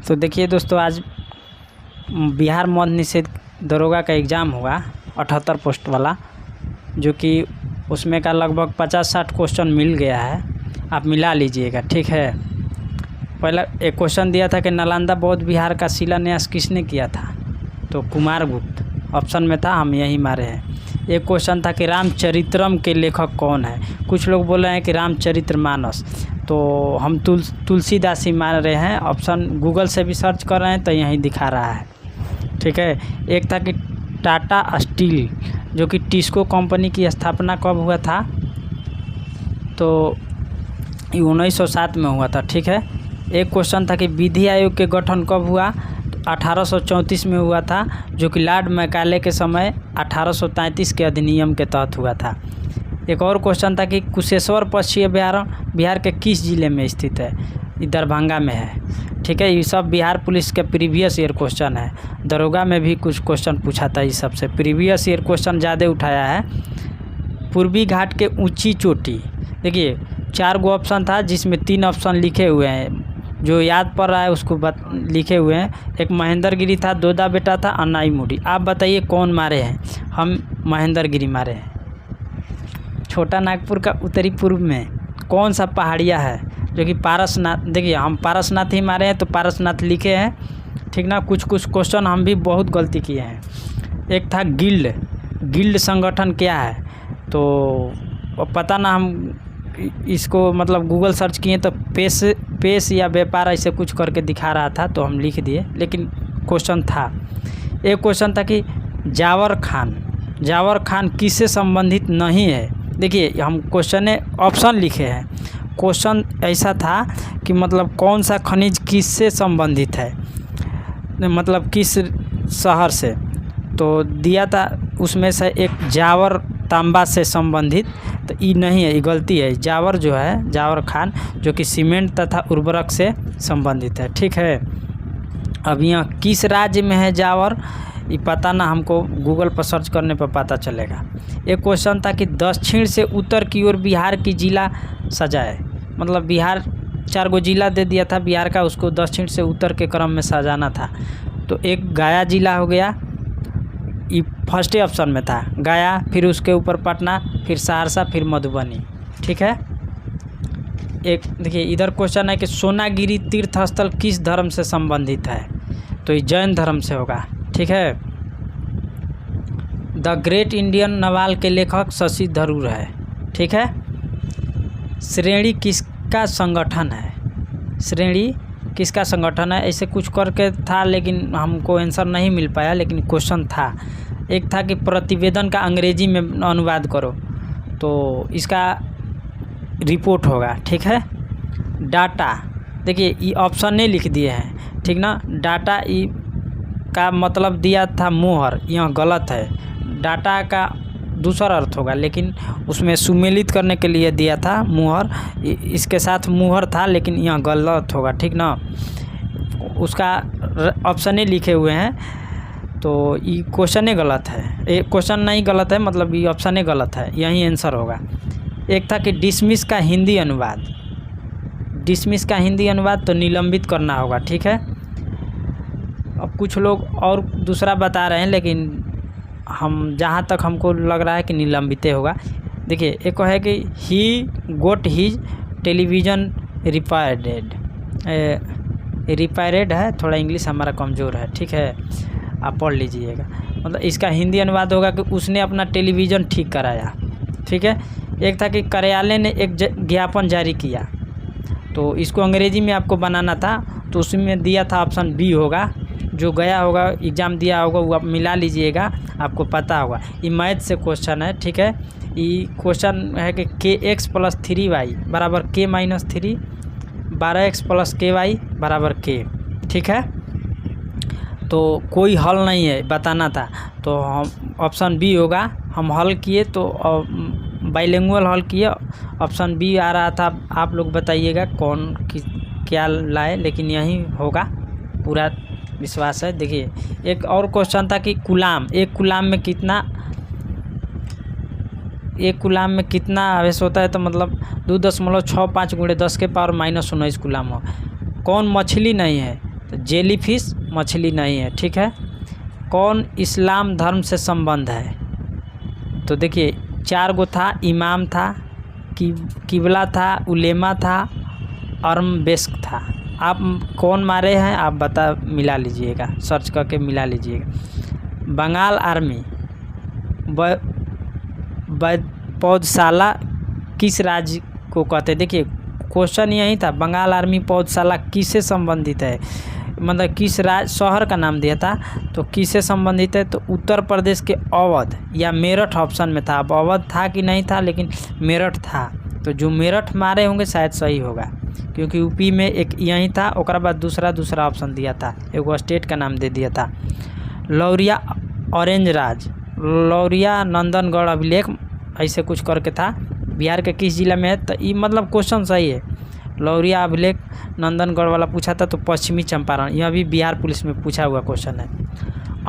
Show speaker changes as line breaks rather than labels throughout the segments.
तो देखिए दोस्तों, आज बिहार मद्य निषेध दरोगा का एग्ज़ाम हुआ 78 पोस्ट वाला, जो कि उसमें का लगभग 50-60 क्वेश्चन मिल गया है। आप मिला लीजिएगा, ठीक है। पहला एक क्वेश्चन दिया था कि नालंदा बौद्ध विहार का शिलान्यास किसने किया था, तो कुमारगुप्त ऑप्शन में था, हम यही मारे हैं। एक क्वेश्चन था कि रामचरित्रम के लेखक कौन है, कुछ लोग बोल रहे हैं कि रामचरितमानस, तो हम तुलसीदास ही मान रहे हैं। ऑप्शन गूगल से भी सर्च कर रहे हैं तो यहीं दिखा रहा है, ठीक है। एक था कि टाटा स्टील, जो कि टिस्को कंपनी की स्थापना कब हुआ था, तो 1907 में हुआ था, ठीक है। एक क्वेश्चन था कि विधि आयोग के गठन कब हुआ, 1834 में हुआ था, जो कि लॉर्ड मैकाले के समय 1833 के अधिनियम के तहत हुआ था। एक और क्वेश्चन था कि कुशेश्वर पक्षी बिहार के किस ज़िले में स्थित है, ये दरभंगा में है, ठीक है। ये सब बिहार पुलिस के प्रीवियस ईयर क्वेश्चन है। दरोगा में भी कुछ क्वेश्चन पूछा था, इस सबसे प्रीवियस ईयर क्वेश्चन ज़्यादा उठाया है। पूर्वी घाट के ऊंची चोटी, देखिए 4 गो ऑप्शन था, जिसमें 3 ऑप्शन लिखे हुए हैं, जो याद पड़ रहा है उसको लिखे हुए हैं। एक महेंद्र गिरी था, दोदा बेटा था, अन्नाई मुडी। आप बताइए कौन मारे हैं, हम महेंद्र गिरी मारे हैं। छोटा नागपुर का उत्तरी पूर्व में कौन सा पहाड़िया है, जो कि पारसनाथ, देखिए हम पारसनाथ ही मारे हैं तो पारसनाथ लिखे हैं, ठीक ना। कुछ क्वेश्चन हम भी बहुत गलती किए हैं। एक था गिल्ड संगठन क्या है, तो पता ना, हम इसको मतलब गूगल सर्च किए तो पेश या व्यापार ऐसे कुछ करके दिखा रहा था, तो हम लिख दिए, लेकिन क्वेश्चन था। एक क्वेश्चन था कि जावर खान किससे संबंधित नहीं है। देखिए हम क्वेश्चन ऑप्शन लिखे हैं, क्वेश्चन ऐसा था कि मतलब कौन सा खनिज किससे संबंधित है, मतलब किस शहर से, तो दिया था उसमें से एक जावर तांबा से संबंधित, तो ये नहीं है, ये गलती है। जावर जो है, जावर खान, जो कि सीमेंट तथा उर्वरक से संबंधित है, ठीक है। अब यहाँ किस राज्य में है जावर, ये पता ना, हमको गूगल पर सर्च करने पर पता चलेगा। एक क्वेश्चन था कि दक्षिण से उत्तर की ओर बिहार की जिला सजाए, मतलब बिहार 4 गो जिला दे दिया था बिहार का, उसको दक्षिण से उत्तर के क्रम में सजाना था। तो एक गया जिला हो गया, ये फर्स्ट ऑप्शन में था गया, फिर उसके ऊपर पटना, फिर सहरसा, फिर मधुबनी, ठीक है। एक देखिए इधर क्वेश्चन है कि सोनागिरी तीर्थ स्थल किस धर्म से संबंधित है, तो ये जैन धर्म से होगा, ठीक है। द ग्रेट इंडियन नवाल के लेखक शशि थरूर है, ठीक है। श्रेणी किसका संगठन है, श्रेणी किसका संगठन है, ऐसे कुछ करके था, लेकिन हमको आंसर नहीं मिल पाया, लेकिन क्वेश्चन था। एक था कि प्रतिवेदन का अंग्रेजी में अनुवाद करो, तो इसका रिपोर्ट होगा, ठीक है। डाटा, देखिए ये ऑप्शन नहीं लिख दिए हैं, ठीक ना। डाटा ई का मतलब दिया था मोहर, यह गलत है। डाटा का दूसरा अर्थ होगा, लेकिन उसमें सुमेलित करने के लिए दिया था मुहर, इसके साथ मुहर था, लेकिन यह गलत होगा, ठीक ना। उसका ऑप्शन ही लिखे हुए हैं, तो ये क्वेश्चन ही गलत है, ये क्वेश्चन नहीं गलत है, मतलब ये ऑप्शन ही गलत है, यही आंसर होगा। एक था कि डिसमिस का हिंदी अनुवाद, तो निलंबित करना होगा, ठीक है। अब कुछ लोग और दूसरा बता रहे हैं, लेकिन हम जहाँ तक हमको लग रहा है कि निलंबित होगा। देखिए एक है कि ही गोट हिज टेलीविज़न रिपेयर्ड है, थोड़ा इंग्लिश हमारा कमज़ोर है, ठीक है, आप पढ़ लीजिएगा। मतलब इसका हिंदी अनुवाद होगा कि उसने अपना टेलीविज़न ठीक कराया, ठीक है। एक था कि कार्यालय ने एक ज्ञापन जारी किया, तो इसको अंग्रेजी में आपको बनाना था, तो उसमें दिया था ऑप्शन बी होगा। जो गया होगा एग्ज़ाम दिया होगा वो आप मिला लीजिएगा, आपको पता होगा। ये मैथ से क्वेश्चन है, ठीक है। ये क्वेश्चन है कि kx + 3y बराबर k - 3, 12x + ky बराबर k, ठीक है। तो कोई हल नहीं है, बताना था, तो हम ऑप्शन बी होगा। हम हल किए तो बाइलिंगुअल हल किए, ऑप्शन बी आ रहा था। आप लोग बताइएगा कौन क्या लाए, लेकिन यही होगा, पूरा विश्वास है। देखिए एक और क्वेश्चन था कि एक गुलाम में कितना आवेश होता है, तो मतलब 2.65 × 10⁻⁻19 गुलाम हो। कौन मछली नहीं है, तो जेलीफिश मछली नहीं है, ठीक है। कौन इस्लाम धर्म से संबंध है? तो देखिए 4 गो था, इमाम था, किबला था, उलेमा था, अरमबेस्क था। आप कौन मारे हैं आप बता, मिला लीजिएगा, सर्च करके मिला लीजिएगा। बंगाल आर्मी पौधशाला किस राज्य को कहते हैं? देखिए क्वेश्चन यही था, बंगाल आर्मी पौधशाला किससे संबंधित है, मतलब किस राज्य शहर का नाम दिया था, तो किससे संबंधित है? तो उत्तर प्रदेश के अवध या मेरठ ऑप्शन में था। अब अवध था कि नहीं था, लेकिन मेरठ था, तो जो मेरठ मारे होंगे शायद सही होगा, क्योंकि यूपी में एक यही था, और बाद दूसरा ऑप्शन दिया था, एक स्टेट का नाम दे दिया था। लौरिया ऑरेंज राज, लौरिया नंदनगढ़ अभिलेख ऐसे कुछ करके था, बिहार के किस जिला में है? तो ये मतलब क्वेश्चन सही है। लौरिया अभिलेख नंदनगढ़ वाला पूछा था, तो पश्चिमी चंपारण, यह भी बिहार पुलिस में पूछा हुआ क्वेश्चन है।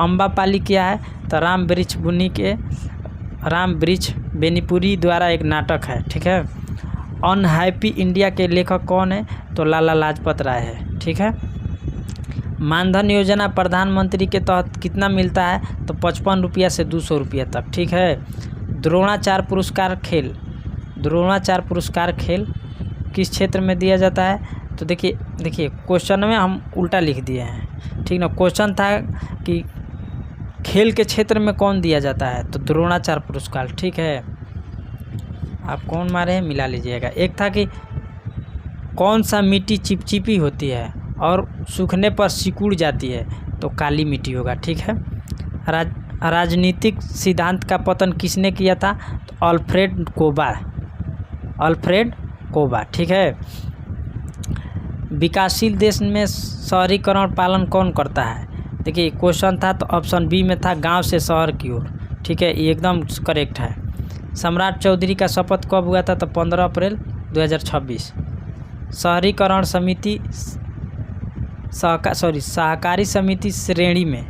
अम्बापाली क्या है? तो राम वृक्ष बेनीपुरी द्वारा एक नाटक है, ठीक है। अनहैप्पी इंडिया के लेखक कौन है? तो लाला लाजपत राय है, ठीक है। मानधन योजना प्रधानमंत्री के तहत कितना मिलता है? तो 55 रुपया से 200 रुपया तक, ठीक है। द्रोणाचार्य पुरस्कार खेल किस क्षेत्र में दिया जाता है? तो देखिए क्वेश्चन में हम उल्टा लिख दिए हैं, ठीक ना। क्वेश्चन था कि खेल के क्षेत्र में कौन दिया जाता है, तो द्रोणाचार्य पुरस्कार, ठीक है। आप कौन मारे हैं मिला लीजिएगा। एक था कि कौन सा मिट्टी चिपचिपी होती है और सूखने पर सिकुड़ जाती है? तो काली मिट्टी होगा, ठीक है। राजनीतिक सिद्धांत का पतन किसने किया था? तो अल्फ्रेड कोबा, ठीक है। विकासशील देश में शहरीकरण पालन कौन करता है? देखिए क्वेश्चन था, तो ऑप्शन बी में था गांव से शहर की ओर, ठीक है, ये एकदम करेक्ट है। सम्राट चौधरी का शपथ कब हुआ था? तो 15 अप्रैल 2026। शहरीकरण समिति सहकारी समिति श्रेणी में,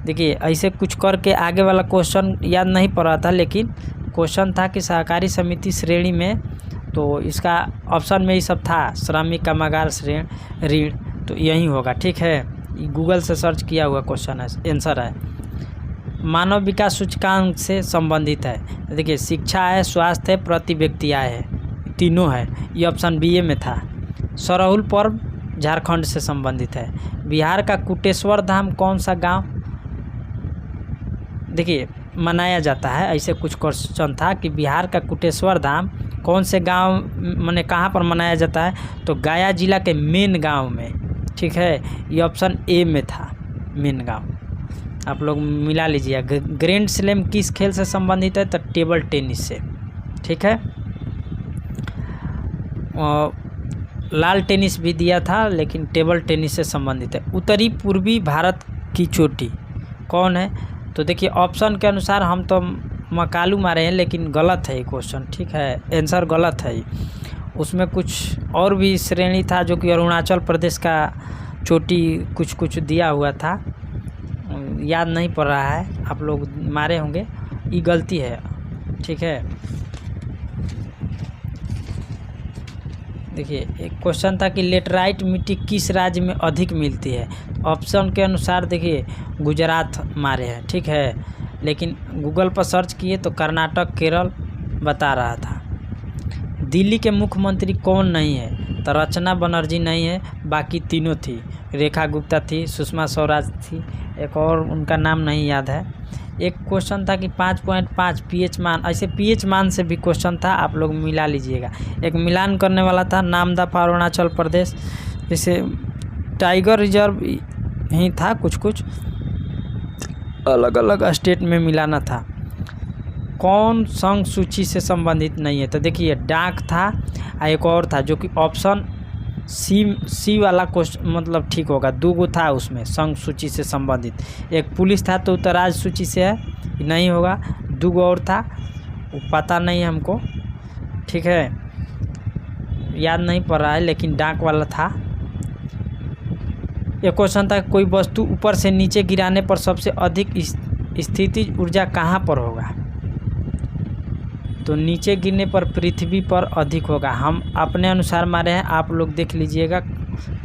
देखिए ऐसे कुछ करके आगे वाला क्वेश्चन याद नहीं पड़ रहा था, लेकिन क्वेश्चन था कि सहकारी समिति श्रेणी में, तो इसका ऑप्शन में ही सब था, श्रमिक कामगार ऋण, तो यही होगा, ठीक है। गूगल से सर्च किया हुआ क्वेश्चन है, आंसर है। मानव विकास सूचकांक से संबंधित है, देखिए शिक्षा है, स्वास्थ्य है, प्रति व्यक्ति आय है, तीनों है, ये ऑप्शन बी में था। सरहुल पर्व झारखंड से संबंधित है। बिहार का कुटेश्वर धाम कौन सा गांव देखिए मनाया जाता है? ऐसे कुछ क्वेश्चन था कि बिहार का कुटेश्वर धाम कौन से गांव माने कहाँ पर मनाया जाता है? तो गया जिला के मेन गांव में, ठीक है, ये ऑप्शन ए में था, मेन गांव। आप लोग मिला लीजिए। ग्रैंड स्लैम किस खेल से संबंधित है? तो टेबल टेनिस से, ठीक है। लाल टेनिस भी दिया था, लेकिन टेबल टेनिस से संबंधित है। उत्तरी पूर्वी भारत की चोटी कौन है? तो देखिए ऑप्शन के अनुसार हम तो मकालू मारे हैं, लेकिन गलत है ये क्वेश्चन, ठीक है, आंसर गलत है। उसमें कुछ और भी श्रेणी था, जो कि अरुणाचल प्रदेश का चोटी कुछ दिया हुआ था, याद नहीं पड़ रहा है, आप लोग मारे होंगे, ये गलती है, ठीक है। देखिए एक क्वेश्चन था कि लेटराइट मिट्टी किस राज्य में अधिक मिलती है? ऑप्शन के अनुसार देखिए गुजरात मारे हैं, ठीक है, लेकिन गूगल पर सर्च किए तो कर्नाटक, केरल बता रहा था। दिल्ली के मुख्यमंत्री कौन नहीं है? तो रचना बनर्जी नहीं है, बाकी तीनों थी, रेखा गुप्ता थी, सुषमा स्वराज थी, एक और उनका नाम नहीं याद है। एक क्वेश्चन था कि 5.5 पीएच मान, ऐसे पीएच मान से भी क्वेश्चन था, आप लोग मिला लीजिएगा। एक मिलान करने वाला था, नामदफा अरुणाचल प्रदेश, जैसे टाइगर रिजर्व ही था, कुछ अलग अलग स्टेट में मिलाना था। कौन संघ सूची से संबंधित नहीं है? तो देखिए डाक था, एक और था जो कि ऑप्शन सी वाला क्वेश्चन मतलब ठीक होगा, 2 गो था उसमें संघ सूची से संबंधित। एक पुलिस था, तो उत्तराज सूची से है, नहीं होगा। 2 गो और था, वो पता नहीं है हमको, ठीक है, याद नहीं पड़ रहा है, लेकिन डाक वाला था। एक क्वेश्चन था कोई वस्तु ऊपर से नीचे गिराने पर सबसे अधिक स्थितिज ऊर्जा कहाँ पर होगा? तो नीचे गिरने पर पृथ्वी पर अधिक होगा। हम अपने अनुसार मारे हैं, आप लोग देख लीजिएगा,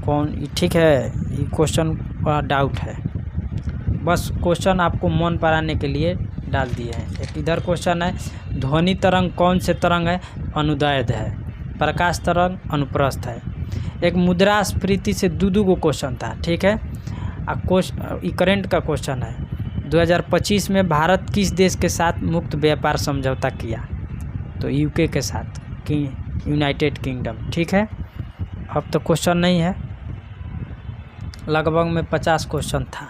कौन, ठीक है, ये क्वेश्चन का डाउट है, बस क्वेश्चन आपको मन पराने के लिए डाल दिए हैं। एक इधर क्वेश्चन है, ध्वनि तरंग कौन से तरंग है? अनुदैर्ध्य है। प्रकाश तरंग अनुप्रस्थ है। एक मुद्रास्फीति से दो गो क्वेश्चन था, ठीक है। करंट का क्वेश्चन है, 2025 में भारत किस देश के साथ मुक्त व्यापार समझौता किया? तो यूके के साथ, यूनाइटेड किंगडम, ठीक है। अब तो क्वेश्चन नहीं है, लगभग में 50 क्वेश्चन था।